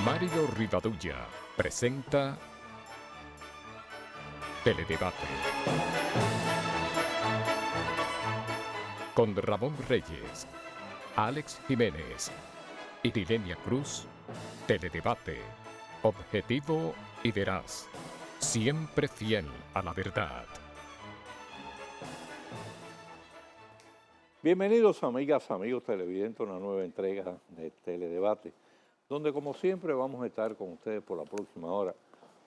Mario Rivadulla presenta Teledebate con Ramón Reyes, Alex Jiménez y Dilenia Cruz. Teledebate, objetivo y veraz, siempre fiel a la verdad. Bienvenidos amigas, amigos televidentes a una nueva entrega de Teledebate, donde como siempre vamos a estar con ustedes por la próxima hora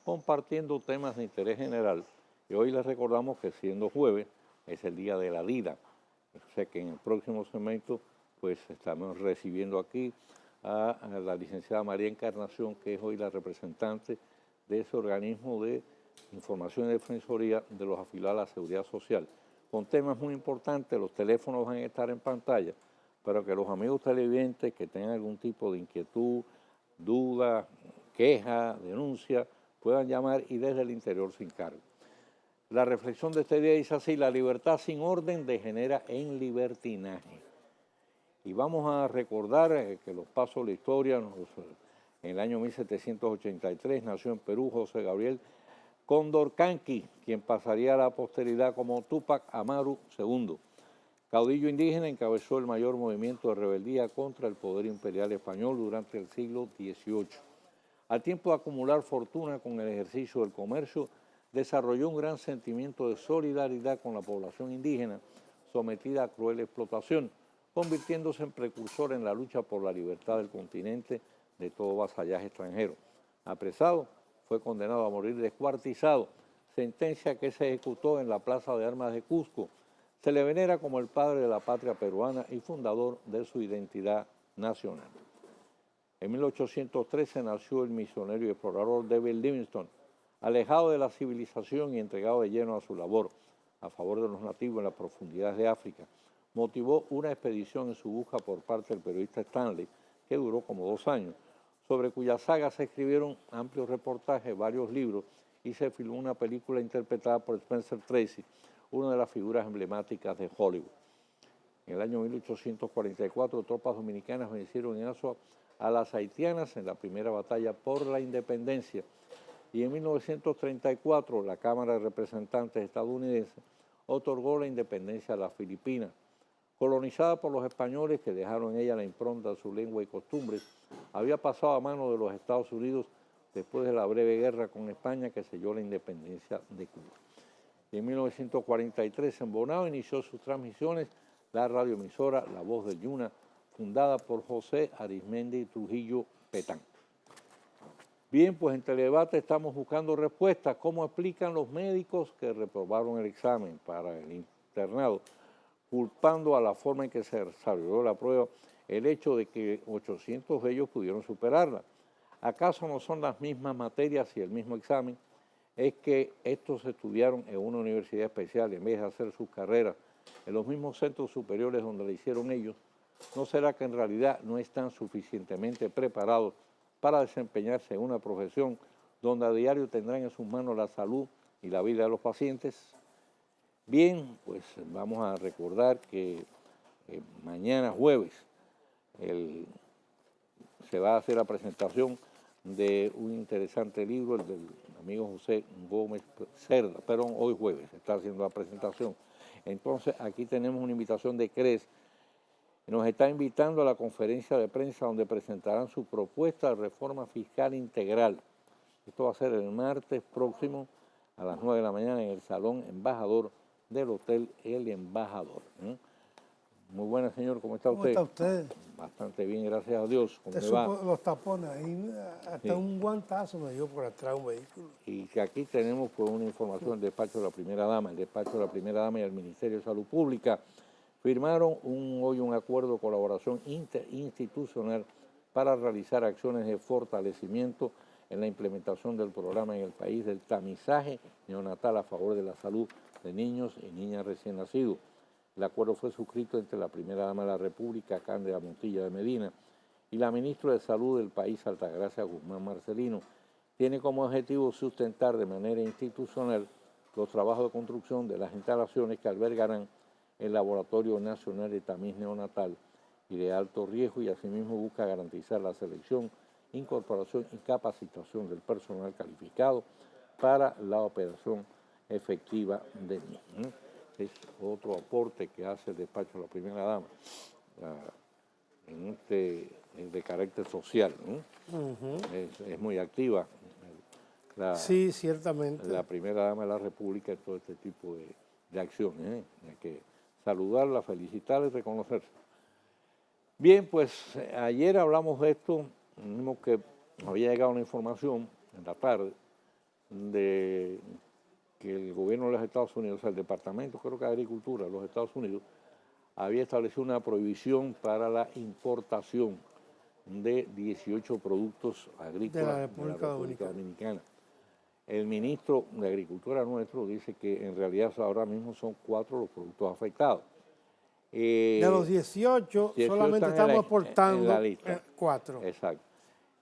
compartiendo temas de interés general. Y hoy les recordamos que siendo jueves es el día de la vida. Sé que en el próximo segmento pues estamos recibiendo aquí a la licenciada María Encarnación, que es hoy la representante de ese organismo de información y defensoría de los afiliados a la Seguridad Social, con temas muy importantes. Los teléfonos van a estar en pantalla, pero que los amigos televidentes que tengan algún tipo de inquietud, duda, queja, denuncia, puedan llamar y desde el interior se encarguen. La reflexión de este día dice así: la libertad sin orden degenera en libertinaje. Y vamos a recordar que los pasos de la historia, en el año 1783 nació en Perú José Gabriel Condorcanqui, quien pasaría a la posteridad como Túpac Amaru II. Caudillo indígena, encabezó el mayor movimiento de rebeldía contra el poder imperial español durante el siglo XVIII. Al tiempo de acumular fortuna con el ejercicio del comercio, desarrolló un gran sentimiento de solidaridad con la población indígena sometida a cruel explotación, convirtiéndose en precursor en la lucha por la libertad del continente de todo vasallaje extranjero. Apresado, fue condenado a morir descuartizado, sentencia que se ejecutó en la Plaza de Armas de Cusco. Se le venera como el padre de la patria peruana y fundador de su identidad nacional. En 1813 nació el misionero y explorador David Livingstone, alejado de la civilización y entregado de lleno a su labor a favor de los nativos en las profundidades de África. Motivó una expedición en su busca por parte del periodista Stanley, que duró como 2 años, sobre cuya saga se escribieron amplios reportajes, varios libros, y se filmó una película interpretada por Spencer Tracy, una de las figuras emblemáticas de Hollywood. En el año 1844, tropas dominicanas vencieron en Azua a las haitianas en la primera batalla por la independencia. Y en 1934, la Cámara de Representantes estadounidense otorgó la independencia a las Filipinas. Colonizada por los españoles, que dejaron en ella la impronta de su lengua y costumbres, había pasado a manos de los Estados Unidos después de la breve guerra con España que selló la independencia de Cuba. Y en 1943, en Bonao, inició sus transmisiones la radioemisora La Voz del Yuna, fundada por José Arismendi Trujillo Petán. Bien, pues en Teledebate estamos buscando respuestas. ¿Cómo explican los médicos que reprobaron el examen para el internado, culpando a la forma en que se desarrolló la prueba el hecho de que 800 de ellos pudieron superarla? ¿Acaso no son las mismas materias y el mismo examen? ¿Es que estos estudiaron en una universidad especial en vez de hacer sus carreras en los mismos centros superiores donde la hicieron ellos? ¿No será que en realidad no están suficientemente preparados para desempeñarse en una profesión donde a diario tendrán en sus manos la salud y la vida de los pacientes? Bien, pues vamos a recordar que mañana jueves se va a hacer la presentación de un interesante libro, el del amigo José Gómez Cerda, pero hoy jueves se está haciendo la presentación. Entonces aquí tenemos una invitación de CRES, nos está invitando a la conferencia de prensa donde presentarán su propuesta de reforma fiscal integral. Esto va a ser el martes próximo a las 9 de la mañana en el Salón Embajador del Hotel El Embajador. Muy buenas, señor, ¿cómo está usted? ¿Cómo está usted? Bastante bien, gracias a Dios. ¿Cómo le va? Los tapones, ahí hasta Sí. un guantazo me dio por atrás un vehículo. Y que aquí tenemos pues, una información del despacho de la primera dama. El despacho de la primera dama y el Ministerio de Salud Pública firmaron hoy un acuerdo de colaboración interinstitucional para realizar acciones de fortalecimiento en la implementación del programa en el país del tamizaje neonatal a favor de la salud de niños y niñas recién nacidos. El acuerdo fue suscrito entre la primera dama de la República, Cándida Montilla de Medina, y la ministra de Salud del país, Altagracia Guzmán Marcelino. Tiene como objetivo sustentar de manera institucional los trabajos de construcción de las instalaciones que albergarán el Laboratorio Nacional de Tamiz Neonatal y de Alto Riesgo, y asimismo busca garantizar la selección incorporación y capacitación del personal calificado para la operación efectiva del mismo. Es otro aporte que hace el despacho de la primera dama de carácter social, ¿no? Es muy activa Sí, ciertamente. la primera dama de la República en todo este tipo de acciones, ¿eh? Hay que saludarla, felicitarla y reconocerse. Bien, pues ayer hablamos de esto, mismo que había llegado una información en la tarde de que el gobierno de los Estados Unidos, o sea, el Departamento, creo que de Agricultura de los Estados Unidos, había establecido una prohibición para la importación de 18 productos agrícolas De la República Dominicana. El ministro de Agricultura nuestro dice que en realidad ahora mismo son 4 los productos afectados. De los 18, 18 solamente están estamos exportando en la lista. 4 Exacto.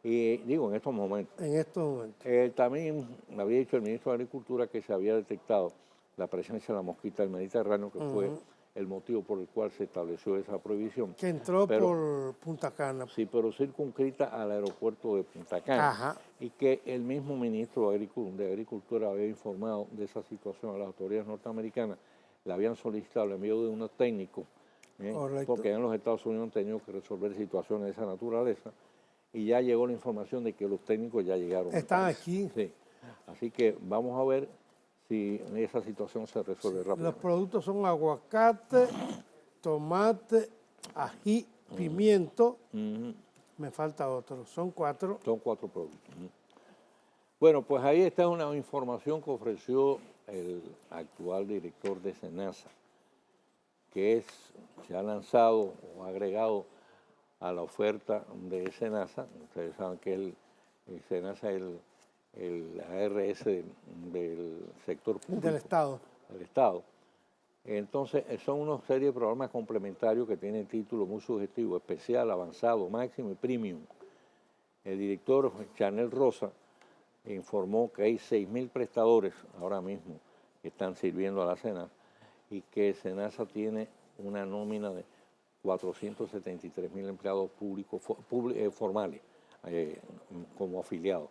Y digo, en estos momentos. en estos momentos. También había dicho el ministro de Agricultura que se había detectado la presencia de la mosquita del Mediterráneo, que fue el motivo por el cual se estableció esa prohibición. Que entró por Punta Cana. Sí, pero circunscrita al aeropuerto de Punta Cana. Ajá. Y que el mismo ministro de Agricultura había informado de esa situación a las autoridades norteamericanas. Le habían solicitado el envío de unos técnicos, porque en los Estados Unidos han tenido que resolver situaciones de esa naturaleza. Y ya llegó la información de que los técnicos ya llegaron. Están aquí. Sí. Así que vamos a ver si esa situación se resuelve rápido. Los productos son aguacate, tomate, ají, pimiento. Me falta otro. Son 4. Son 4 productos. Bueno, pues ahí está una información que ofreció el actual director de SENASA, que se ha lanzado o ha agregado a la oferta de SENASA. Ustedes saben que el SENASA es el ARS del sector público. Del Estado. Del Estado. Entonces, son una serie de programas complementarios que tienen títulos muy sugestivos: especial, avanzado, máximo y premium. El director Chanel Rosa informó que hay 6.000 prestadores ahora mismo que están sirviendo a la SENASA y que SENASA tiene una nómina de 473.000 empleados públicos formales como afiliados.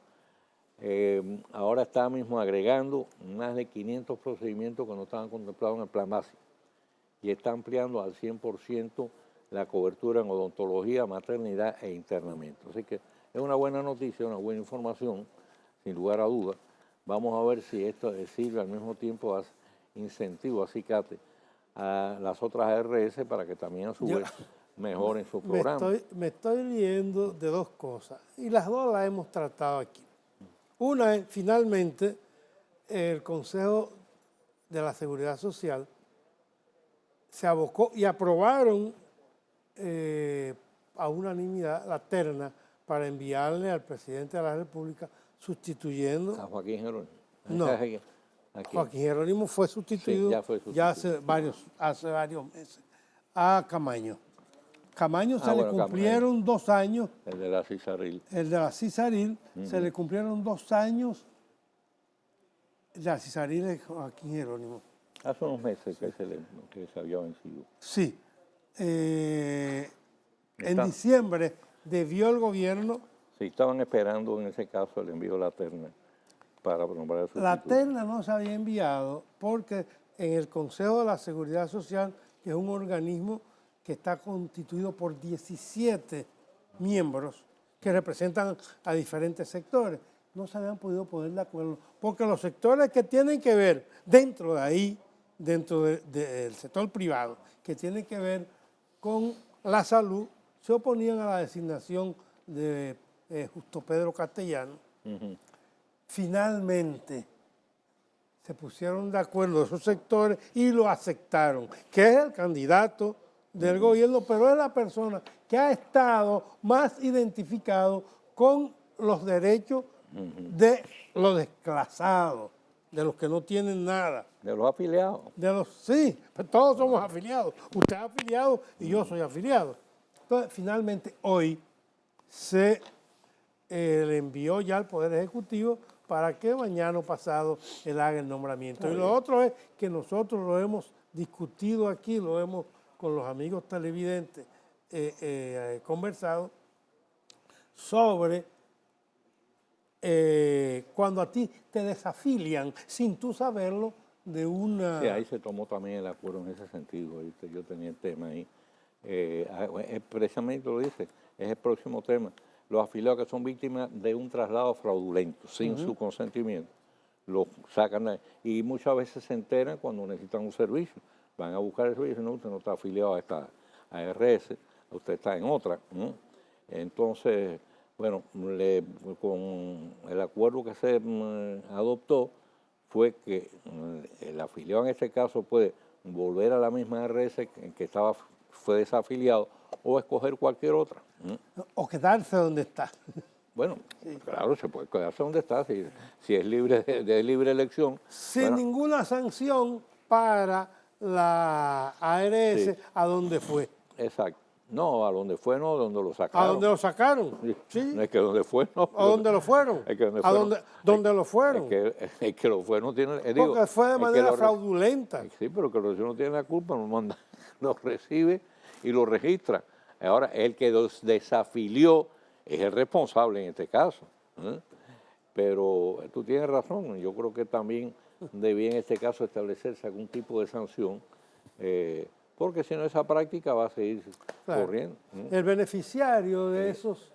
Ahora está mismo agregando más de 500 procedimientos que no estaban contemplados en el plan básico y está ampliando al 100% la cobertura en odontología, maternidad e internamiento. Así que es una buena noticia, una buena información, sin lugar a dudas. Vamos a ver si esto sirve al mismo tiempo a incentivo, acicate a las otras ARS para que también a su vez mejoren su programa. Me estoy riendo de 2 cosas y las 2 las hemos tratado aquí. Una es, finalmente, el Consejo de la Seguridad Social se abocó y aprobaron a unanimidad la terna para enviarle al presidente de la República sustituyendo A Joaquín Jerónimo. No. Joaquín Jerónimo fue sustituido, ya hace varios meses a Camaño. Camaño se le cumplieron 2 años. El de la Cisaril. El de la Cisaril se le cumplieron 2 años. La Cisaril es Joaquín Jerónimo. Hace unos meses que se había vencido. Sí. En diciembre debió el gobierno. Sí, estaban esperando en ese caso el envío de la terna para nombrar a su La terna no se había enviado porque en el Consejo de la Seguridad Social, que es un organismo que está constituido por 17 miembros que representan a diferentes sectores, no se habían podido poner de acuerdo, porque los sectores que tienen que ver dentro de ahí, dentro del sector privado, que tienen que ver con la salud, se oponían a la designación de Justo Pedro Castellano. Finalmente se pusieron de acuerdo esos sectores y lo aceptaron, que es el candidato del gobierno, pero es la persona que ha estado más identificado con los derechos de los desclasados, de los que no tienen nada. De los afiliados. Sí, pues todos somos afiliados. Usted es afiliado y yo soy afiliado. Entonces, finalmente, hoy se le envió ya al Poder Ejecutivo para que mañana o pasado él haga el nombramiento. Y lo otro es que nosotros lo hemos discutido aquí, lo hemos con los amigos televidentes conversado sobre cuando a ti te desafilian sin tú saberlo de una... Sí, ahí se tomó también el acuerdo en ese sentido. ¿Viste? Yo tenía el tema ahí. Precisamente lo dice, es el próximo tema. Los afiliados que son víctimas de un traslado fraudulento, sin su consentimiento, lo sacan ahí. Y muchas veces se enteran cuando necesitan un servicio. Van a buscar el servicio y no, usted no está afiliado a esta ARS, usted está en otra. Entonces, bueno, con el acuerdo que se adoptó fue que el afiliado en este caso puede volver a la misma ARS en que fue desafiliado o escoger cualquier otra. O quedarse donde está. Bueno, claro, se puede quedarse donde está, si es libre de libre elección. Sin Bueno, ninguna sanción para la ARS Sí. a donde fue. exacto. No, a donde fue no, donde lo sacaron. ¿A donde lo sacaron? Sí. No es que donde fue no. ¿A dónde lo fueron? Es que donde ¿A fue, dónde, dónde lo fueron? Es que lo fue no tiene... Porque fue de manera fraudulenta. Sí, pero que lo no tiene la culpa, lo manda, lo recibe y lo registra. Ahora, el que los desafilió es el responsable en este caso. Pero tú tienes razón, yo creo que también debía en este caso establecerse algún tipo de sanción, porque si no esa práctica va a seguir corriendo. El beneficiario de esos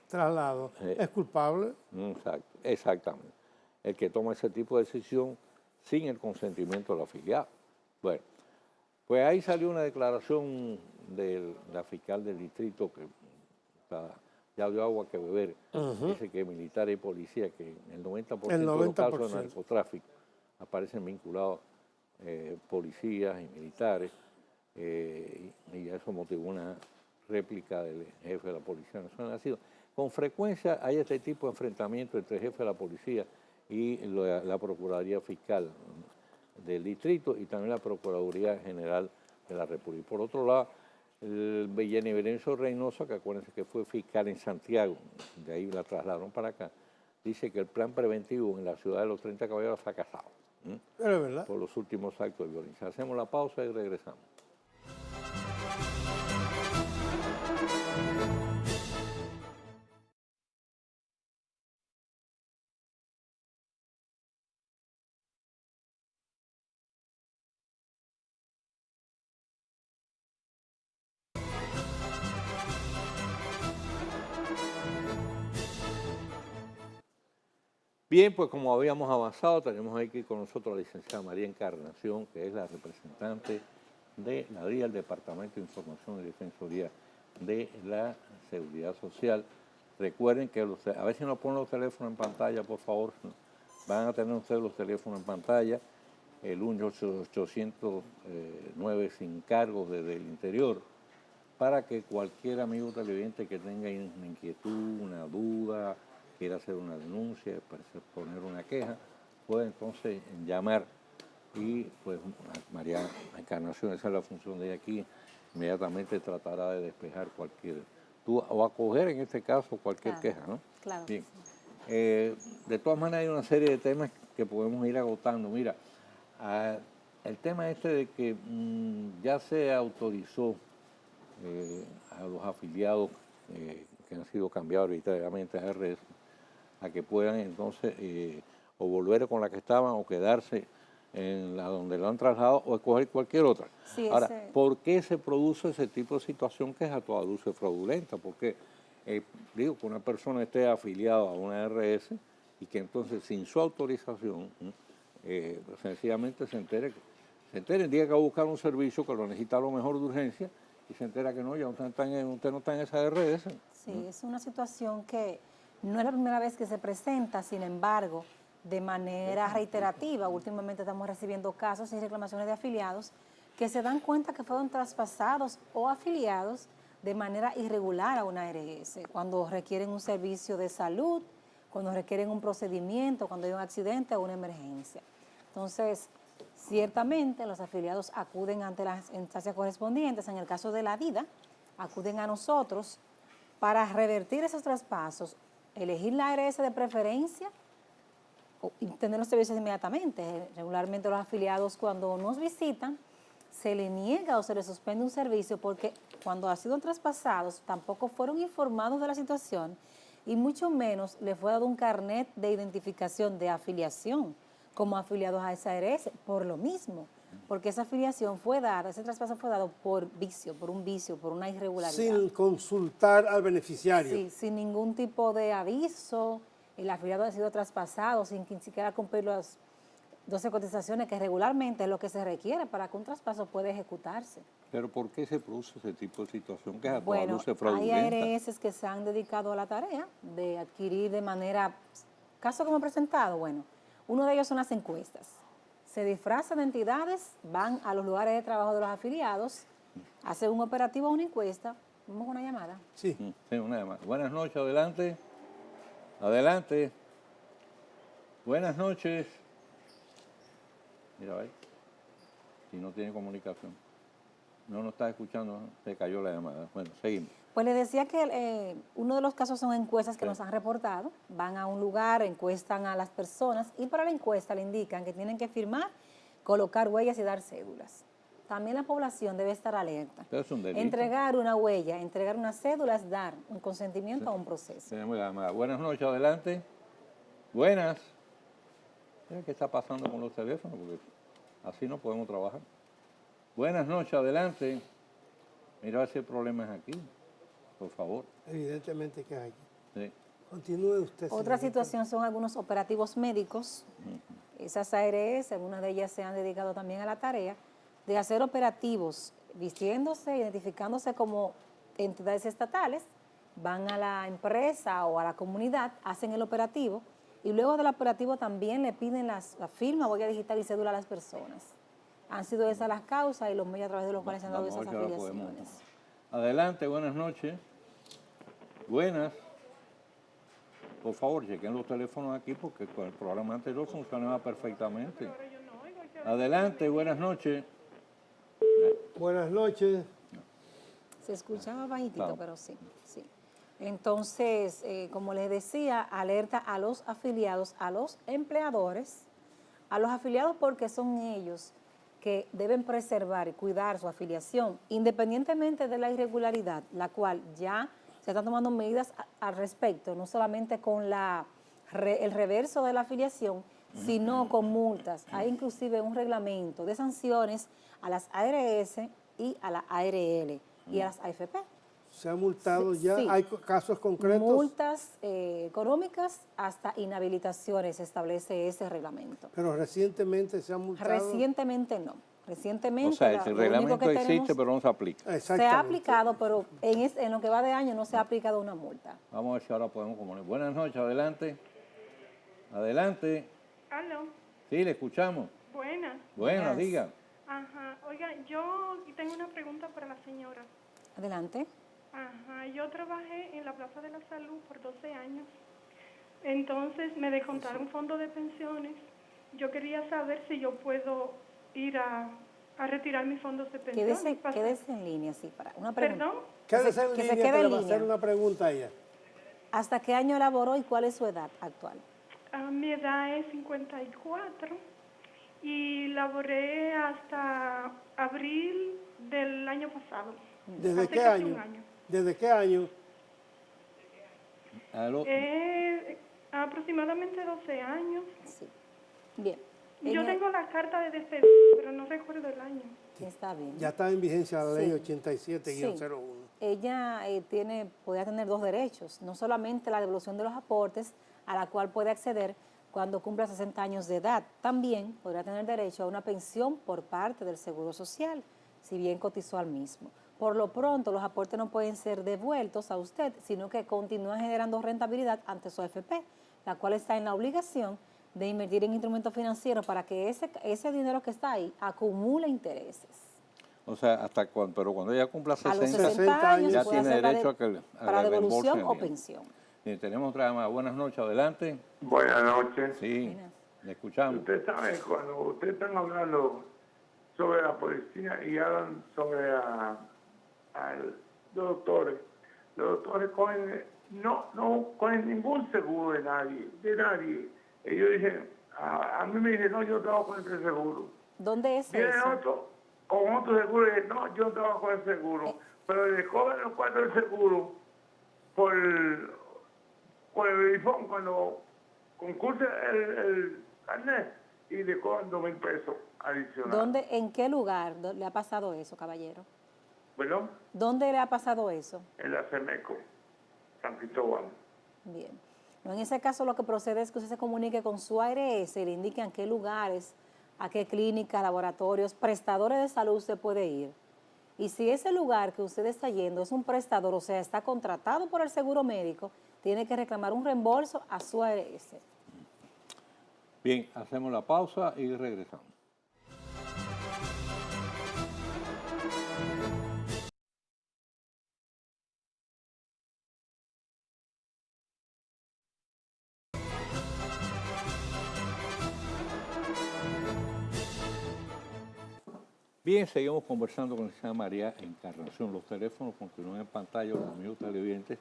traslados es culpable. Exactamente. El que toma ese tipo de decisión sin el consentimiento del afiliado. Bueno, pues ahí salió una declaración de la fiscal del distrito que ya dio agua que beber. Dice que militares y policías, que en el 90%, de los casos de narcotráfico aparecen vinculados policías y militares, y eso motivó una réplica del jefe de la Policía Nacional. Con frecuencia hay este tipo de enfrentamiento entre el jefe de la policía y la Procuraduría Fiscal del distrito y también la Procuraduría General de la República. Por otro lado, el Jenny Berenzo Reynoso, que acuérdense que fue fiscal en Santiago, de ahí la trasladaron para acá, dice que el plan preventivo en la ciudad de los 30 Caballeros ha fracasado. Pero es verdad. Por los últimos actos de violencia. Hacemos la pausa y regresamos. Bien, pues como habíamos avanzado, tenemos aquí con nosotros a la licenciada María Encarnación, que es la representante de la DIA, el Departamento de Información y Defensoría de la Seguridad Social. Recuerden que a ver si nos ponen los teléfonos en pantalla, por favor. Van a tener ustedes los teléfonos en pantalla, el 1-800-9 sin cargos desde el interior, para que cualquier amigo televidente que tenga una inquietud, una duda, quiera hacer una denuncia, poner una queja, puede entonces llamar y pues María Encarnación, esa es la función de ella aquí, inmediatamente tratará de despejar cualquier duda o acoger en este caso cualquier queja, ¿no? Claro. Bien. De todas maneras hay una serie de temas que podemos ir agotando. Mira, el tema este de que ya se autorizó a los afiliados que han sido cambiados arbitrariamente a ARS a que puedan entonces o volver con la que estaban o quedarse en la donde lo han trasladado o escoger cualquier otra. Sí, ahora, ¿por qué se produce ese tipo de situación que es a toda luce fraudulenta? Porque digo que una persona esté afiliada a una ARS y que entonces sin su autorización sencillamente se entere, diga que va a buscar un servicio que lo necesita a lo mejor de urgencia y se entera que no, ya usted no está en esa ARS. Sí, es una situación que no es la primera vez que se presenta, sin embargo, de manera reiterativa. Últimamente estamos recibiendo casos y reclamaciones de afiliados que se dan cuenta que fueron traspasados o afiliados de manera irregular a una ARS, cuando requieren un servicio de salud, cuando requieren un procedimiento, cuando hay un accidente o una emergencia. Entonces, ciertamente los afiliados acuden ante las instancias correspondientes. En el caso de la DIDA, acuden a nosotros para revertir esos traspasos, elegir la ARS de preferencia y tener los servicios inmediatamente. Regularmente los afiliados cuando nos visitan se le niega o se le suspende un servicio porque cuando han sido traspasados tampoco fueron informados de la situación y mucho menos le fue dado un carnet de identificación de afiliación como afiliados a esa ARS, por lo mismo, porque esa afiliación fue dada, ese traspaso fue dado por vicio, por una irregularidad. Sin consultar al beneficiario. Sí, sin ningún tipo de aviso, el afiliado ha sido traspasado sin que ni siquiera cumplir las 12 cotizaciones que regularmente es lo que se requiere para que un traspaso pueda ejecutarse. Pero ¿por qué se produce ese tipo de situación que es a toda Bueno, luz hay fraudulenta? ARS que se han dedicado a la tarea de adquirir de manera, caso como presentado, bueno, uno de ellos son las encuestas. Se disfrazan de entidades, van a los lugares de trabajo de los afiliados, hacen un operativo, una encuesta. Vamos con una llamada. Sí. Sí, una llamada. Buenas noches, adelante. Adelante. Buenas noches. Mira, a ver. Si no tiene comunicación. No nos está escuchando, se cayó la llamada. Bueno, seguimos. Pues les decía que uno de los casos son encuestas que Sí. nos han reportado. Van a un lugar, encuestan a las personas y para la encuesta le indican que tienen que firmar, colocar huellas y dar cédulas. También la población debe estar alerta. Pero es un delito. Entregar una huella, entregar una cédula es dar un consentimiento a un proceso. Tenemos la llamada. Buenas noches, adelante. Buenas. Mira qué está pasando con los teléfonos, porque así no podemos trabajar. Buenas noches, adelante. Mira a ver si el problema es aquí, por favor. Evidentemente que hay. Sí. Continúe usted. Otra señorita. situación son algunos operativos médicos. Esas ARS, algunas de ellas se han dedicado también a la tarea de hacer operativos vistiéndose, identificándose como entidades estatales, van a la empresa o a la comunidad, hacen el operativo y luego del operativo también le piden la firma, huella digital y cédula a las personas. Han sido esas las causas y los medios a través de los cuales se han dado Vamos a esas ver si ahora podemos. afiliaciones. Adelante, buenas noches. Buenas. Por favor, chequen los teléfonos aquí porque con el programa anterior funcionaba perfectamente. Adelante, buenas noches. Buenas noches. Se escuchaba bajitito, Claro. pero sí, sí. Entonces, como les decía, alerta a los afiliados, a los empleadores, a los afiliados porque son ellos que deben preservar y cuidar su afiliación, independientemente de la irregularidad, la cual ya se están tomando medidas al respecto, no solamente con el reverso de la afiliación, sino con multas. Hay inclusive un reglamento de sanciones a las ARS y a la ARL y a las AFP. Se ha multado ya. Sí. Hay casos concretos. Multas económicas hasta inhabilitaciones establece ese reglamento. Pero recientemente se ha multado. Recientemente no. Recientemente O sea, lo el único reglamento que existe, tenemos pero no se aplica. se Exactamente. ha aplicado, pero en lo que va de año no se ha aplicado una multa. Vamos a ver si ahora podemos comunicar. Buenas noches, adelante. Adelante. Aló, Sí, le escuchamos. buenas. Buenas, diga. Ajá, oiga, yo tengo una pregunta para la señora. Adelante. Ajá, yo trabajé en la Plaza de la Salud por 12 años. Entonces me descontaron fondos de pensiones. Yo quería saber si yo puedo ir a retirar mis fondos de pensiones. Quédese en línea, sí, para una pregunta. ¿Perdón? Quédese en que se línea, quede que le en va a hacer línea. una pregunta a ella. ¿Hasta qué año laboró y cuál es su edad actual? Mi edad es 54 y laboré hasta abril del año pasado. ¿Desde Hace qué casi año? un año. ¿Desde qué año? Aló. Aproximadamente 12 años. Sí. Bien. Yo Ella- tengo la carta de despedida, pero no recuerdo el año. Está bien. Ya está en vigencia la ley Sí. 87-01. Ella podría tener dos derechos, no solamente la devolución de los aportes, a la cual puede acceder cuando cumpla 60 años de edad, también podrá tener derecho a una pensión por parte del Seguro Social, si bien cotizó al mismo. Por lo pronto, los aportes no pueden ser devueltos a usted, sino que continúan generando rentabilidad ante su AFP, la cual está en la obligación de invertir en instrumentos financieros para que ese dinero que está ahí acumule intereses. O sea, hasta cuando, pero cuando ella cumpla A los 60, 60 años ya se puede tiene hacer derecho a que para le devolución reembolsen o el dinero. pensión. Tenemos otra llamada. Buenas noches, adelante. Buenas noches. Sí, Buenas. le escuchamos. Usted sabe, cuando ustedes están hablando sobre la policía y hablan sobre los doctores cogen, no cogen ningún seguro de nadie. Ellos dicen, a mí me dicen, no, yo trabajo con ese seguro. ¿Dónde es Viene eso? otro, con otro seguro y dicen, no, yo no trabajo con el seguro. Pero le cobran los cuartos del seguro verifón cuando concurse el carnet y le cobran 2,000 pesos adicionales. ¿En qué lugar le ha pasado eso, caballero? ¿Perdón? ¿Dónde le ha pasado eso? En la CEMECO, San Cristóbal. Bien. No, en ese caso lo que procede es que usted se comunique con su ARS y le indique a qué lugares, a qué clínicas, laboratorios, prestadores de salud usted puede ir. Y si ese lugar que usted está yendo es un prestador, o sea, está contratado por el seguro médico, tiene que reclamar un reembolso a su ARS. Bien, hacemos la pausa y regresamos. Bien, seguimos conversando con la señora María Encarnación. Los teléfonos continúan en pantalla, los amigos televidentes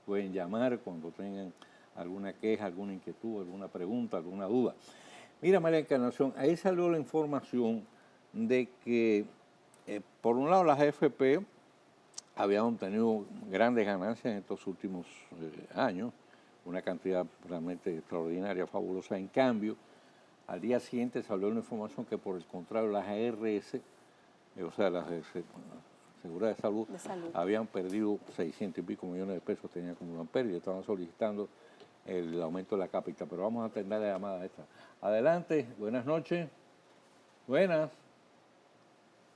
pueden llamar cuando tengan alguna queja, alguna inquietud, alguna pregunta, alguna duda. Mira, María Encarnación, ahí salió la información de que, por un lado, las AFP habían obtenido grandes ganancias en estos últimos años, una cantidad realmente extraordinaria, fabulosa. En cambio, al día siguiente salió una información que, por el contrario, las ARS, o sea, las Seguridad de Salud, habían perdido 600 y pico millones de pesos, tenían como una pérdida, estaban solicitando el aumento de la cápita, pero vamos a atender la llamada esta. Adelante, buenas noches. Buenas.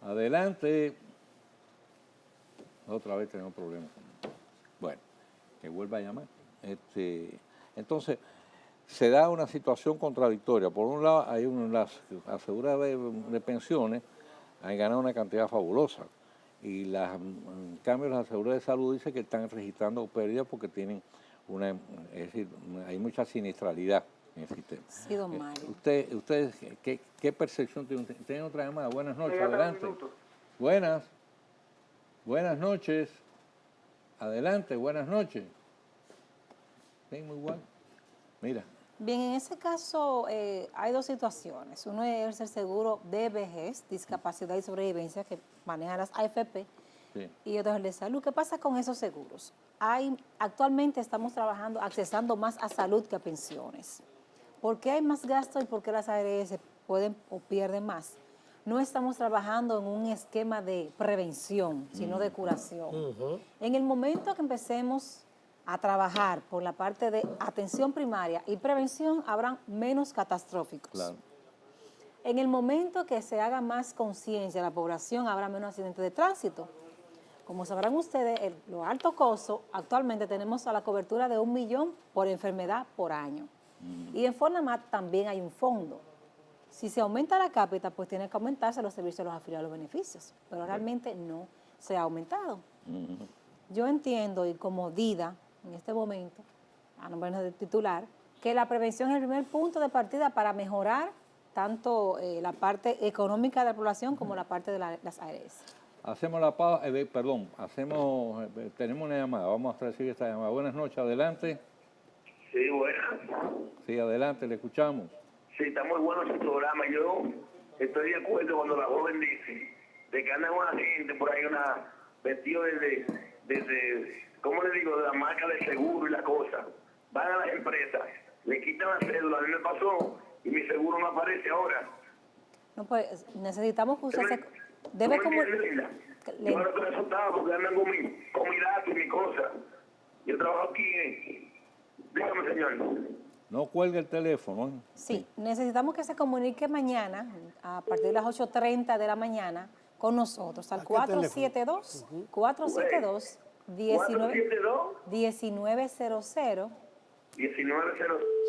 Adelante. Otra vez tenemos problemas. Bueno, que vuelva a llamar. Entonces, se da una situación contradictoria. Por un lado, hay las aseguradoras de pensiones han ganado una cantidad fabulosa y en cambio las aseguradoras de salud dicen que están registrando pérdidas porque tienen es decir, hay mucha siniestralidad en el sistema. Sí, don Mario. ¿Ustedes qué percepción tienen? ¿Tienen otra llamada? Buenas noches, adelante. Buenas noches. Adelante, buenas noches. Sí, muy bueno. Mira. Bien, en ese caso hay dos situaciones. Uno es el seguro de vejez, discapacidad y sobrevivencia que manejan las AFP, sí, y otro es el de salud. ¿Qué pasa con esos seguros? Actualmente estamos accesando más a salud que a pensiones. ¿Por qué hay más gastos y por qué las ARS pueden o pierden más? No estamos trabajando en un esquema de prevención, sino de curación. En el momento que empecemos a trabajar por la parte de atención primaria y prevención, habrán menos catastróficos. Claro. En el momento que se haga más conciencia de la población, habrá menos accidentes de tránsito. Como sabrán ustedes, lo alto costo, actualmente tenemos a la cobertura de 1 millón por enfermedad por año. Y en Fonamat también hay un fondo. Si se aumenta la cápita, pues tiene que aumentarse los servicios de los afiliados, los beneficios. Pero realmente no se ha aumentado. Yo entiendo, y como DIDA, en este momento, a nombre del titular, que la prevención es el primer punto de partida para mejorar tanto la parte económica de la población como la parte de las ARS. Hacemos la pausa, tenemos una llamada, vamos a recibir esta llamada. Buenas noches, adelante. Sí, buenas. Sí, adelante, le escuchamos. Sí, está muy bueno su programa. Yo estoy de acuerdo cuando la joven dice de que anda una gente por ahí vestido desde ¿cómo le digo?, de la marca de seguro y la cosa. Van a las empresas, le quitan la cédula, a mí me pasó y mi seguro no aparece ahora. No, pues necesitamos que usted se... Debe como... Yo ahora estoy asustado porque andan con mi dato y mi cosa. Yo trabajo aquí. Dígame, señor. No cuelgue el teléfono. Sí, necesitamos que se comunique mañana, a partir de las 8:30 de la mañana, con nosotros, al 472 1900.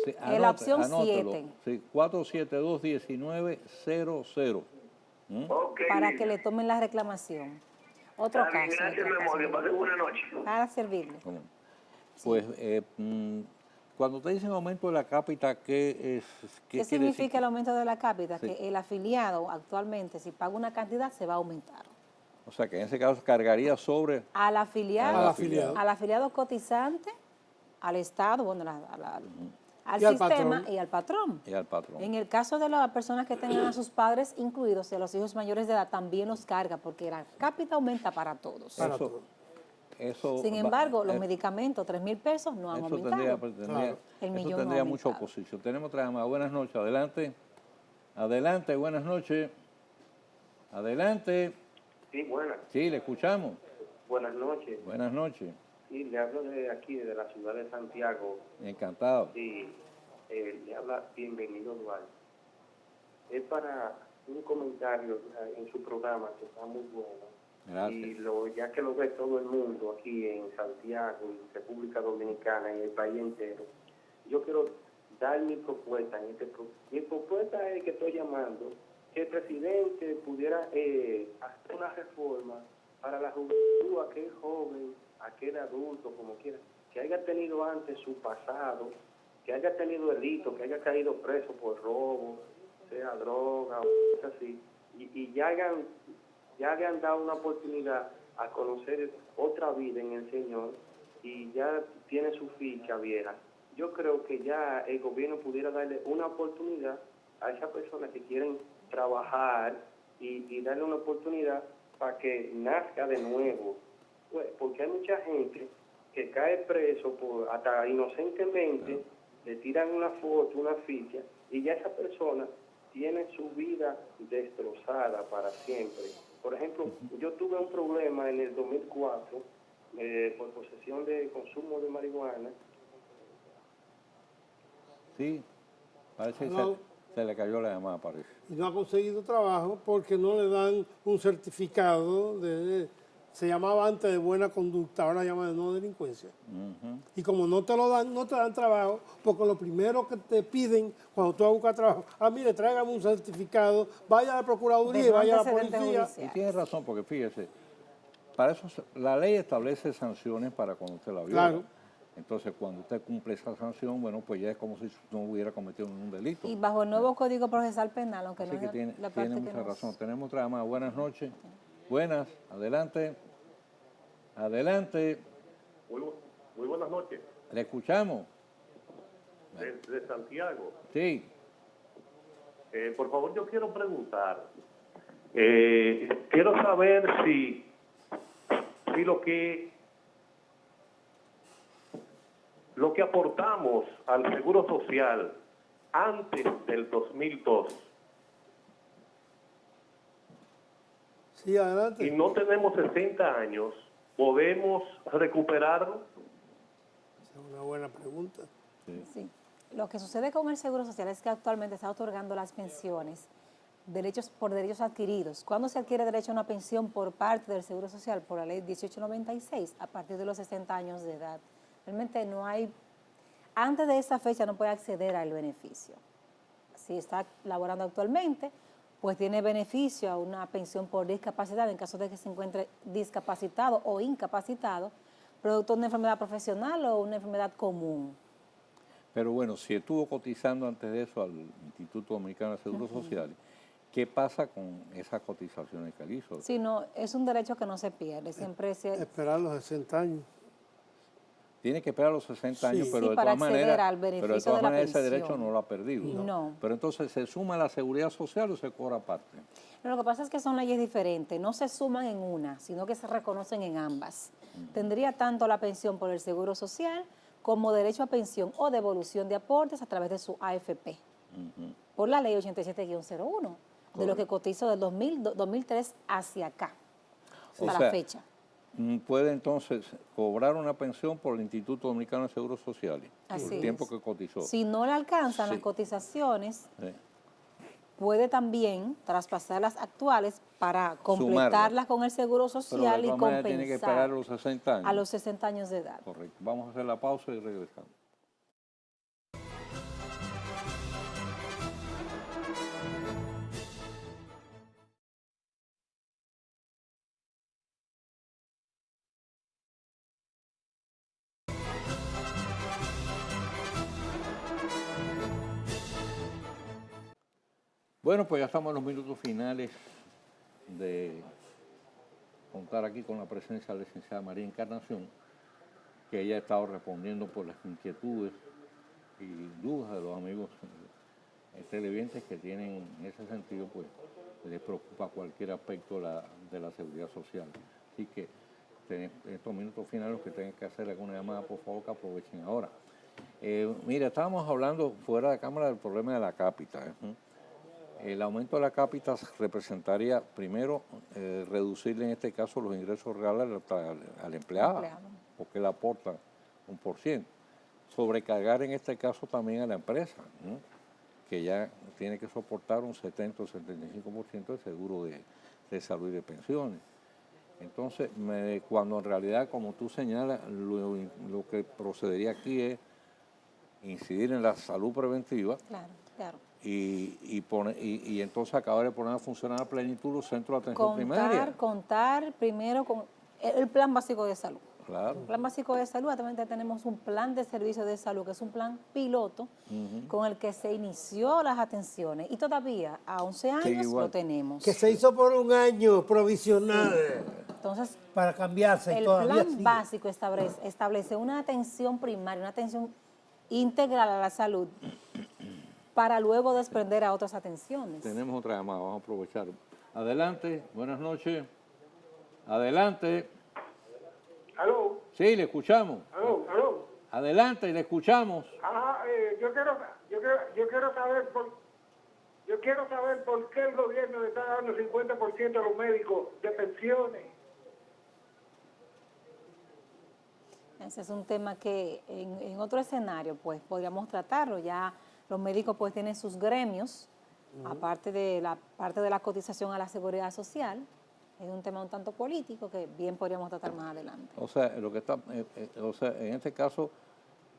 Sí, en la opción 7. Sí, 472-1900. Okay, para que le tomen la reclamación. Otro caso. Gracias, mi amor. Que pase buena noche. Para servirle. Pues, cuando te dicen aumento de la cápita, ¿qué significa el aumento de la cápita? Sí. Que el afiliado actualmente, si paga una cantidad, se va a aumentar. O sea, que en ese caso cargaría sobre... Al afiliado cotizante, al Estado, bueno, al sistema y al patrón. En el caso de las personas que tengan a sus padres incluidos y a los hijos mayores de edad, también los carga, porque la cápita aumenta para todos. eso Sin embargo, los medicamentos, 3.000 pesos, no han eso aumentado. tendría, El millón eso no ha tendría mucha aumentado. oposición. Tenemos otra llamada. Buenas noches, adelante. Adelante, buenas noches. Adelante. Sí, buenas. Sí, le escuchamos. Buenas noches. Buenas noches. Sí, le hablo de aquí, de la ciudad de Santiago. Encantado. Sí, le habla Bienvenido Duarte. Es para un comentario en su programa que está muy bueno. Gracias. Y ya que lo ve todo el mundo aquí en Santiago, en República Dominicana, en el país entero, yo quiero dar mi propuesta en este programa. Mi propuesta es que estoy llamando que el presidente pudiera hacer una reforma para la juventud, aquel joven, aquel adulto, como quiera, que haya tenido antes su pasado, que haya tenido delito, que haya caído preso por robo, sea droga o cosas así, y ya le han dado una oportunidad a conocer otra vida en el Señor y ya tiene su ficha vieja. Yo creo que ya el gobierno pudiera darle una oportunidad a esas personas que quieren trabajar y darle una oportunidad para que nazca de nuevo. Pues, porque hay mucha gente que cae preso hasta inocentemente, le tiran una foto, una ficha, y ya esa persona tiene su vida destrozada para siempre. Por ejemplo, yo tuve un problema en el 2004 por posesión de consumo de marihuana. Sí, parece que No. se le cayó la llamada, parece. Y no ha conseguido trabajo porque no le dan un certificado se llamaba antes de buena conducta, ahora llama de no delincuencia. Y como no te lo dan, no te dan trabajo, porque lo primero que te piden cuando tú vas a buscar trabajo, mire, tráigame un certificado, vaya a la Procuraduría y De no vaya a la antecedentes policía. Y judiciales. tiene razón, porque fíjese, para eso la ley establece sanciones para cuando usted la viola. Claro. Entonces, cuando usted cumple esa sanción, bueno, pues ya es como si no hubiera cometido ningún delito. Y bajo el nuevo Código Procesal Penal, aunque Así no que es tiene la parte que mucha nos... razón. Tenemos otra llamada. Buenas noches. Buenas, adelante. Adelante. Muy buenas noches. Le escuchamos. Desde Santiago. Sí. Por favor, yo quiero preguntar. Quiero saber si lo que aportamos al Seguro Social antes del 2002 Sí, adelante. y no tenemos 60 años, ¿podemos recuperarlo? Esa es una buena pregunta. Sí. Lo que sucede con el Seguro Social es que actualmente está otorgando las pensiones por derechos adquiridos. ¿Cuándo se adquiere derecho a una pensión por parte del Seguro Social? Por la ley 1896, a partir de los 60 años de edad. Realmente no hay, antes de esa fecha no puede acceder al beneficio. Si está laborando actualmente, pues tiene beneficio a una pensión por discapacidad en caso de que se encuentre discapacitado o incapacitado, producto de una enfermedad profesional o una enfermedad común. Pero bueno, si estuvo cotizando antes de eso al Instituto Dominicano de Seguros Sociales, ¿qué pasa con esas cotizaciones que él hizo? Sí, no, es un derecho que no se pierde, siempre se... Esperar los 60 años. Tiene que esperar los 60 años, Sí. pero Sí, de para todas acceder maneras, al beneficio pero de todas de la maneras ese pensión. derecho no lo ha perdido. No. Pero entonces, ¿se suma a la seguridad social o se cobra aparte? Lo que pasa es que son leyes diferentes, no se suman en una, sino que se reconocen en ambas. Tendría tanto la pensión por el Seguro Social como derecho a pensión o devolución de aportes a través de su AFP, por la ley 87-01, de lo que cotizó del 2003 hacia acá, O hasta sea, la fecha. Puede entonces cobrar una pensión por el Instituto Dominicano de Seguros Sociales, Así por el tiempo es. que cotizó. Si no le alcanzan Sí. las cotizaciones, Sí. puede también traspasar las actuales para completarlas con el Seguro Pero Social de y todas maneras tiene que esperar compensar los 60 años. a los 60 años de edad. Correcto. Vamos a hacer la pausa y regresamos. Bueno, pues ya estamos en los minutos finales de contar aquí con la presencia de la licenciada María Encarnación, que ella ha estado respondiendo por las inquietudes y dudas de los amigos televidentes que tienen en ese sentido, pues les preocupa cualquier aspecto de la seguridad social. Así que en estos minutos finales, los que tengan que hacer alguna llamada, por favor, que aprovechen ahora. Mira, estábamos hablando fuera de cámara del problema de la cápita. El aumento de la cápita representaría, primero, reducirle en este caso los ingresos reales al empleado, porque le aporta 1%. Sobrecargar en este caso también a la empresa, ¿no? Que ya tiene que soportar un 70 o 75% de seguro de salud y de pensiones. Entonces, cuando en realidad, como tú señalas, lo que procedería aquí es incidir en la salud preventiva. Claro, claro. Y entonces acabar de poner a funcionar a plenitud los centros de atención primaria. Contar primero con el plan básico de salud. Claro. El plan básico de salud, actualmente tenemos un plan de servicio de salud, que es un plan piloto, con el que se inició las atenciones, y todavía a 11 años lo tenemos. Que se hizo por un año provisional. Entonces, para cambiarse. El plan básico establece una atención primaria, una atención integral a la salud, para luego desprender a otras atenciones. Tenemos otra llamada, vamos a aprovechar. Adelante, buenas noches. Adelante. ¿Aló? Sí, le escuchamos. ¿Aló? Adelante, le escuchamos. Yo quiero saber por qué el gobierno le está dando 50% a los médicos de pensiones. Ese es un tema que en otro escenario pues podríamos tratarlo. Ya los médicos pues tienen sus gremios, aparte de la parte de la cotización a la seguridad social. Es un tema un tanto político que bien podríamos tratar más adelante. O sea, en este caso,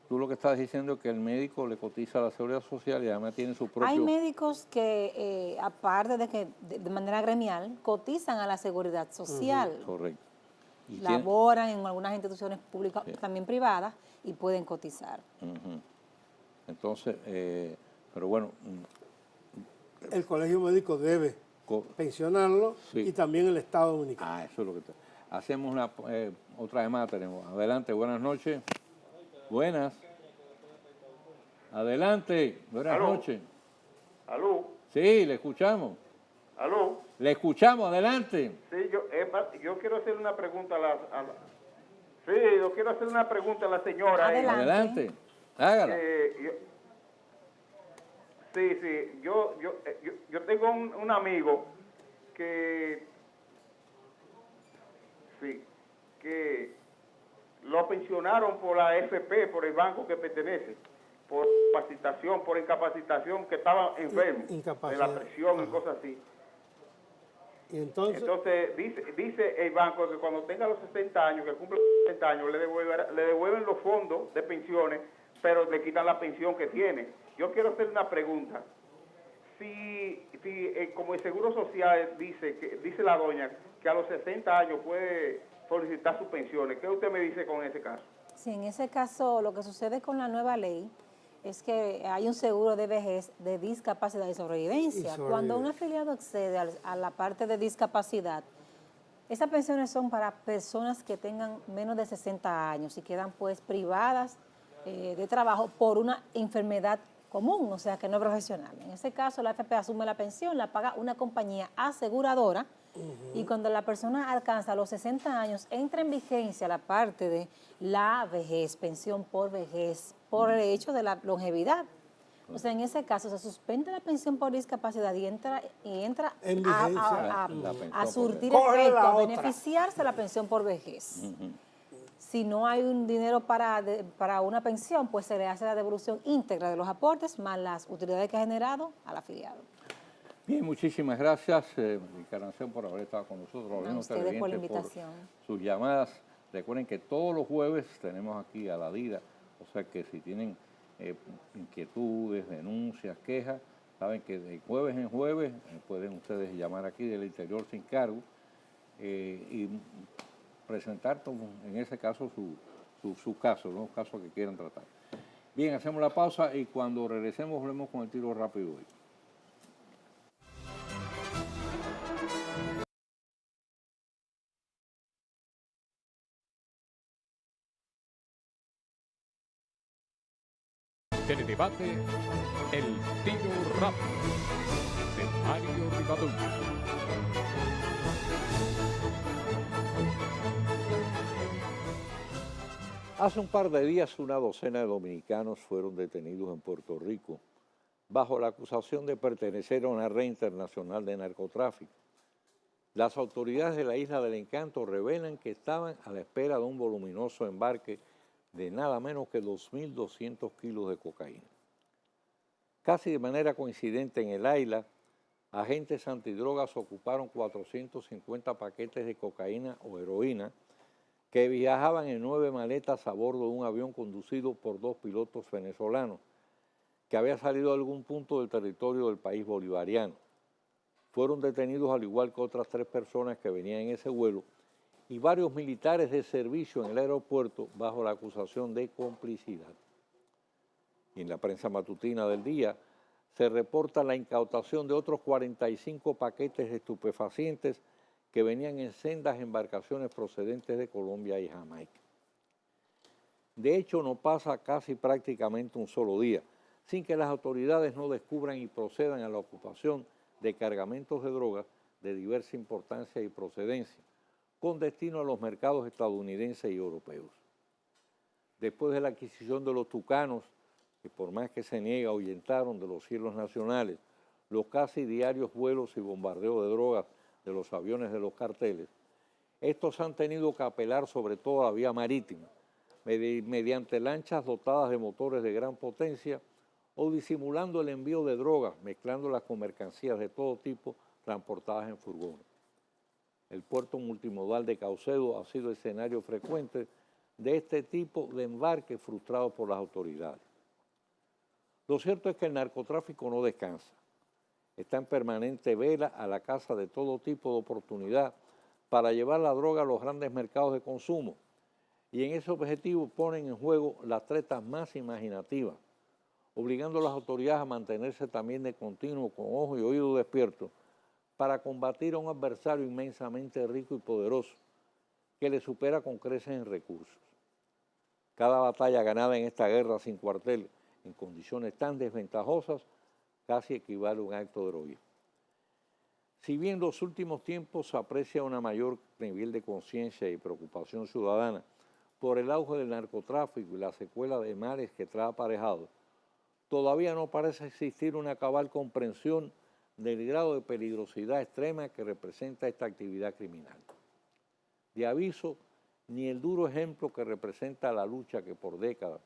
tú lo que estás diciendo es que el médico le cotiza a la seguridad social y además tiene su propio... Hay médicos que, aparte de que de manera gremial, cotizan a la seguridad social. Correcto. Laboran en algunas instituciones públicas, también privadas, y pueden cotizar. Entonces, pero bueno... El colegio médico debe pensionarlo, y también el Estado Dominicano. Eso es lo que hacemos. Otra llamada tenemos. Adelante, buenas noches. Buenas. Adelante, buenas noches. ¿Aló? Sí, le escuchamos. ¿Aló? Le escuchamos, adelante. Sí, yo quiero hacer una pregunta yo quiero hacer una pregunta a la señora. Adelante, hágala. Yo tengo un amigo que lo pensionaron por la AFP, por el banco que pertenece, por incapacitación, que estaba enfermo, de la presión y cosas así. ¿Y entonces dice el banco que cuando tenga los 60 años, que cumple los 60 años, le devuelven los fondos de pensiones, pero le quitan la pensión que tiene. Yo quiero hacer una pregunta. Si como el Seguro Social dice la doña que a los 60 años puede solicitar sus pensiones, ¿qué usted me dice con ese caso? Sí, en ese caso lo que sucede con la nueva ley es que hay un seguro de vejez de discapacidad y sobrevivencia. Cuando un afiliado accede a la parte de discapacidad, esas pensiones son para personas que tengan menos de 60 años y quedan pues privadas de trabajo por una enfermedad común, o sea que no es profesional. En ese caso la AFP asume la pensión, la paga una compañía aseguradora, y cuando la persona alcanza los 60 años entra en vigencia la parte de la vejez, pensión por vejez, por el hecho de la longevidad. O sea, en ese caso se suspende la pensión por discapacidad y entra a surtir efecto, a beneficiarse la pensión por vejez. Si no hay un dinero para una pensión, pues se le hace la devolución íntegra de los aportes más las utilidades que ha generado al afiliado. Bien, muchísimas gracias, Encarnación, por haber estado con nosotros. A ustedes por la invitación. Por sus llamadas. Recuerden que todos los jueves tenemos aquí a la DIRA, o sea que si tienen inquietudes, denuncias, quejas, saben que de jueves en jueves pueden ustedes llamar aquí del interior sin cargo y presentar, en ese caso, su caso, los casos que quieran tratar. Bien, hacemos la pausa y cuando regresemos volvemos con el tiro rápido hoy. Teledebate El Tiro Rápido de Mario Rivadeneira. Hace un par de días una docena de dominicanos fueron detenidos en Puerto Rico bajo la acusación de pertenecer a una red internacional de narcotráfico. Las autoridades de la Isla del Encanto revelan que estaban a la espera de un voluminoso embarque de nada menos que 2.200 kilos de cocaína. Casi de manera coincidente en el isla, agentes antidrogas ocuparon 450 paquetes de cocaína o heroína que viajaban en 9 maletas a bordo de un avión conducido por 2 pilotos venezolanos que había salido de algún punto del territorio del país bolivariano. Fueron detenidos al igual que otras 3 personas que venían en ese vuelo y varios militares de servicio en el aeropuerto bajo la acusación de complicidad. Y en la prensa matutina del día se reporta la incautación de otros 45 paquetes de estupefacientes que venían en sendas embarcaciones procedentes de Colombia y Jamaica. De hecho, no pasa casi prácticamente un solo día sin que las autoridades no descubran y procedan a la ocupación de cargamentos de drogas de diversa importancia y procedencia, con destino a los mercados estadounidenses y europeos. Después de la adquisición de los tucanos, que por más que se niega ahuyentaron de los cielos nacionales los casi diarios vuelos y bombardeos de drogas de los aviones de los carteles, estos han tenido que apelar sobre todo a la vía marítima, mediante lanchas dotadas de motores de gran potencia o disimulando el envío de drogas, mezclándolas con mercancías de todo tipo transportadas en furgones. El puerto multimodal de Caucedo ha sido escenario frecuente de este tipo de embarques frustrados por las autoridades. Lo cierto es que el narcotráfico no descansa. Está en permanente vela a la caza de todo tipo de oportunidad para llevar la droga a los grandes mercados de consumo. Y en ese objetivo ponen en juego las tretas más imaginativas, obligando a las autoridades a mantenerse también de continuo con ojo y oído despiertos para combatir a un adversario inmensamente rico y poderoso que le supera con creces en recursos. Cada batalla ganada en esta guerra sin cuartel en condiciones tan desventajosas casi equivale a un acto de heroísmo. Si bien en los últimos tiempos se aprecia un mayor nivel de conciencia y preocupación ciudadana por el auge del narcotráfico y la secuela de males que trae aparejado, todavía no parece existir una cabal comprensión del grado de peligrosidad extrema que representa esta actividad criminal. De aviso, ni el duro ejemplo que representa la lucha que por décadas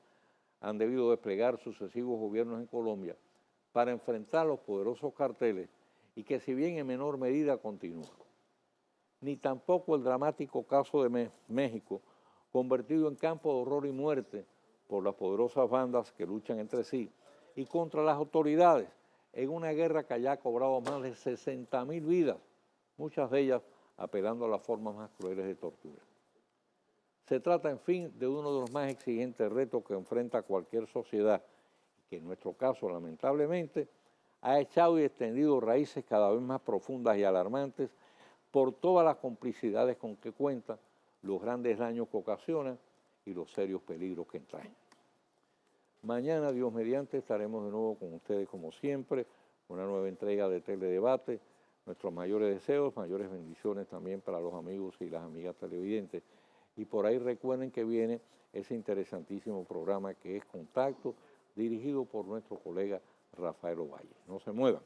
han debido desplegar sucesivos gobiernos en Colombia para enfrentar los poderosos carteles y que si bien en menor medida continúa. Ni tampoco el dramático caso de México, convertido en campo de horror y muerte por las poderosas bandas que luchan entre sí y contra las autoridades en una guerra que ya ha cobrado más de 60.000 vidas, muchas de ellas apelando a las formas más crueles de tortura. Se trata, en fin, de uno de los más exigentes retos que enfrenta cualquier sociedad y que en nuestro caso, lamentablemente, ha echado y extendido raíces cada vez más profundas y alarmantes por todas las complicidades con que cuenta, los grandes daños que ocasiona y los serios peligros que entraña. Mañana, Dios mediante, estaremos de nuevo con ustedes como siempre, una nueva entrega de Teledebate. Nuestros mayores deseos, mayores bendiciones también para los amigos y las amigas televidentes. Y por ahí recuerden que viene ese interesantísimo programa que es Contacto, dirigido por nuestro colega Rafael Ovalle. No se muevan.